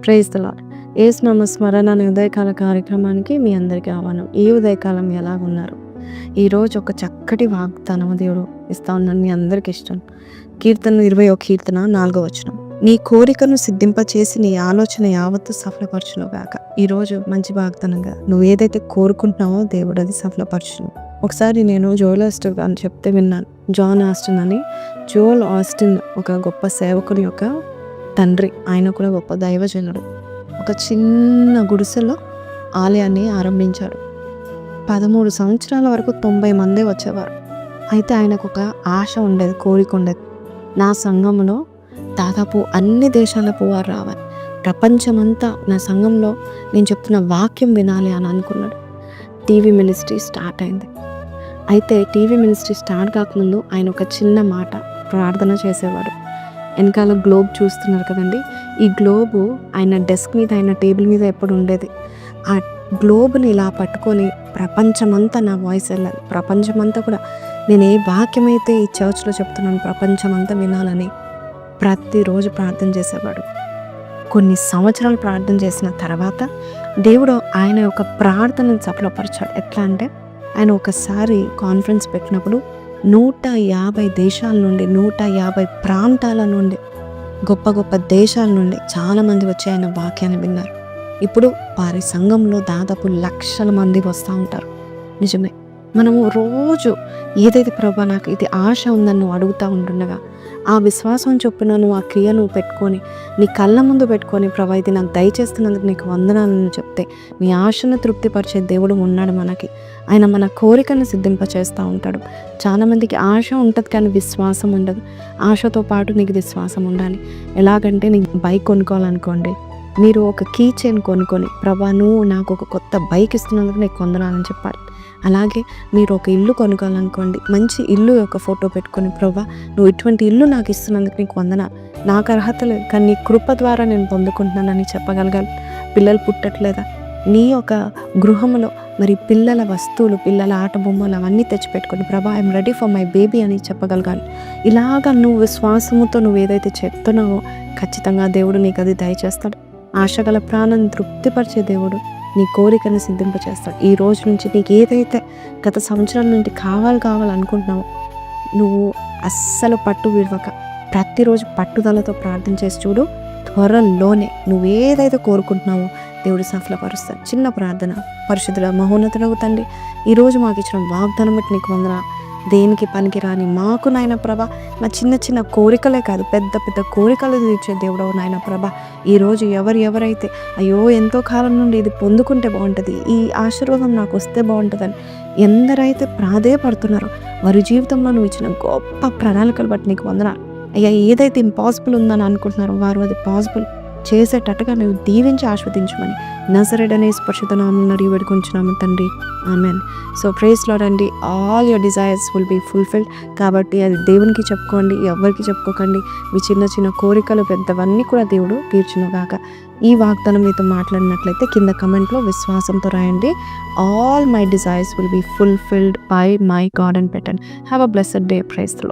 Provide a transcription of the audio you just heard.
Praise the lord. యేసునామ స్మరణ అనే ఉదయకాల కార్యక్రమానికి మీ అందరికీ ఆహ్వానం. ఈ ఉదయకాలం ఎలాగున్నారు? ఈరోజు ఒక చక్కటి వాగ్దానం దేవుడు ఇస్తా ఉన్నాను, మీ అందరికి ఇష్టం. కీర్తన 21 కీర్తన 4వ వచనం. నీ కోరికను సిద్ధింపచేసి నీ ఆలోచన యావత్తు సఫలపరచును గాక. ఈరోజు మంచి వాగ్దానంగా నువ్వు ఏదైతే కోరుకుంటున్నావో దేవుడు అది సఫలపరచును. ఒకసారి నేను జోయల్ ఆస్టిన్ అని చెప్తే విన్నాను. జాన్ ఆస్టిన్ అని. జోయల్ ఆస్టిన్ ఒక గొప్ప సేవకుని యొక్క తండ్రి. ఆయన కూడా గొప్ప దైవజనుడు. ఒక చిన్న గుడిసెలో ఆలయాన్ని ఆరంభించాడు. 13 సంవత్సరాల వరకు 90 మందే వచ్చేవారు. అయితే ఆయనకు ఒక ఆశ ఉండేది, కోరిక ఉండేది. నా సంఘంలో దాదాపు అన్ని దేశాలకు వారు రావాలి, ప్రపంచమంతా నా సంఘంలో నేను చెప్తున్న వాక్యం వినాలి అని అనుకున్నాడు. టీవీ మినిస్ట్రీ స్టార్ట్ అయింది. అయితే టీవీ మినిస్ట్రీ స్టార్ట్ కాకముందు ఆయన ఒక చిన్న మాట ప్రార్థన చేసేవాడు. వెనకాల గ్లోబ్ చూస్తున్నారు కదండి, ఈ గ్లోబు ఆయన డెస్క్ మీద, ఆయన టేబుల్ మీద ఎప్పుడు ఉండేది. ఆ గ్లోబ్ని ఇలా పట్టుకొని ప్రపంచమంతా నా వాయిస్ వెళ్ళాలి, ప్రపంచమంతా కూడా నేను ఏ వాక్యమైతే ఈ చర్చ్లో చెప్తున్నాను ప్రపంచమంతా వినాలని ప్రతిరోజు ప్రార్థన చేసేవాడు. కొన్ని సంవత్సరాలు ప్రార్థన చేసిన తర్వాత దేవుడు ఆయన యొక్క ప్రార్థనను సఫలపరిచాడు. ఎట్లా అంటే ఆయన ఒకసారి కాన్ఫరెన్స్ పెట్టినప్పుడు 150 దేశాల నుండి, 150 ప్రాంతాల నుండి, గొప్ప గొప్ప దేశాల నుండి చాలామంది వచ్చి ఆయన వాక్యాన్ని విన్నారు. ఇప్పుడు వారి సంఘంలో దాదాపు లక్షల మంది వస్తూ ఉంటారు. నిజమే, మనము రోజు ఏదైతే ప్రభా నాకు ఇది ఆశ ఉందని నువ్వు అడుగుతూ ఉంటుండగా ఆ విశ్వాసం చొప్పున నువ్వు ఆ క్రియను పెట్టుకొని నీ కళ్ళ ముందు పెట్టుకొని ప్రభా ఇది నాకు దయచేస్తున్నందుకు నీకు వందనాలను చెప్తే నీ ఆశను తృప్తిపరిచే దేవుడు ఉన్నాడు మనకి. ఆయన మన కోరికను సిద్ధింపచేస్తూ ఉంటాడు. చాలామందికి ఆశ ఉంటుంది కానీ విశ్వాసం ఉండదు. ఆశతో పాటు నీకు విశ్వాసం ఉండాలి. ఎలాగంటే నీకు బైక్ కొనుక్కోవాలనుకోండి, మీరు ఒక కీ చైన్ కొనుక్కొని ప్రభా నువ్వు నాకు ఒక కొత్త బైక్ ఇస్తున్నందుకు నీకు వందనాలని చెప్పాలి. అలాగే మీరు ఒక ఇల్లు కొనుక్కోవాలనుకోండి, మంచి ఇల్లు యొక్క ఫోటో పెట్టుకొని ప్రభా నువ్వు ఇటువంటి ఇల్లు నాకు ఇస్తున్నందుకు నీకు వందనాలు, నాకు అర్హత లేదు కానీ నీ కృప ద్వారా నేను పొందుకుంటున్నానని చెప్పగలగాలి. పిల్లలు పుట్టట్లేదా, నీ యొక్క గృహంలో మరి పిల్లల వస్తువులు, పిల్లల ఆట బొమ్మలు అవన్నీ తెచ్చిపెట్టుకొని ప్రభా I'm ready for my baby అని చెప్పగలగాలి. ఇలాగా నువ్వు విశ్వాసముతో నువ్వు ఏదైతే చెప్తున్నావో ఖచ్చితంగా దేవుడు నీకు అది దయచేస్తాడు. ఆశగల ప్రాణాన్ని తృప్తిపరిచే దేవుడు నీ కోరికను సిద్ధింపచేస్తాడు. ఈ రోజు నుంచి నీకు ఏదైతే గత సంవత్సరాల నుండి కావాలనుకుంటున్నావో నువ్వు అస్సలు పట్టు విడవక ప్రతిరోజు పట్టుదలతో ప్రార్థన చేసి చూడు. త్వరలోనే నువ్వు ఏదైతే కోరుకుంటున్నావో దేవుడు సఫలపరుస్తాడు. చిన్న ప్రార్థన. పరిశుద్ధుల మహోన్నతుడగు తండ్రి, ఈరోజు మాకు ఇచ్చిన వాగ్దానం బట్టి నీకు వందనాలు. దేనికి పనికిరాని మాకు నాయన ప్రభ మా చిన్న చిన్న కోరికలే కాదు, పెద్ద పెద్ద కోరికలు తీర్చే దేవుడవు నాయన ప్రభ. ఈరోజు ఎవరైతే అయ్యో ఎంతో కాలం నుండి ఇది పొందుకుంటే బాగుంటుంది, ఈ ఆశీర్వాదం నాకు వస్తే బాగుంటుందని ఎందరైతే ప్రాధేయపడుతున్నారో వారి జీవితంలో నువ్వు ఇచ్చిన గొప్ప ప్రణాళికలు బట్టి నీకు వందనాలు. అయ్యా ఏదైతే ఇంపాసిబుల్ ఉందని అనుకుంటున్నారో వారు అది పాసిబుల్ చేసేటట్టుగా నువ్వు దీవించి ఆస్వాదించమని నజరేయుడైన యేసు పరిశుద్ధ నామమున అడిగి వేడుకొంచున్నాము తండ్రి, ఆమెన్. సో ప్రైజ్ లార్డ్ అండి. All your desires will be fulfilled. కాబట్టి అది దేవునికి చెప్పుకోండి, ఎవరికి చెప్పుకోకండి. మీ చిన్న చిన్న కోరికలు పెద్దవన్నీ కూడా దేవుడు తీర్చునుగాక. ఈ వాగ్దానం మీతో మాట్లాడినట్లయితే కింద కమెంట్లో విశ్వాసంతో రాయండి. All my desires will be fulfilled by my God and పెట్టండి. Have a blessed day. Praise the lord.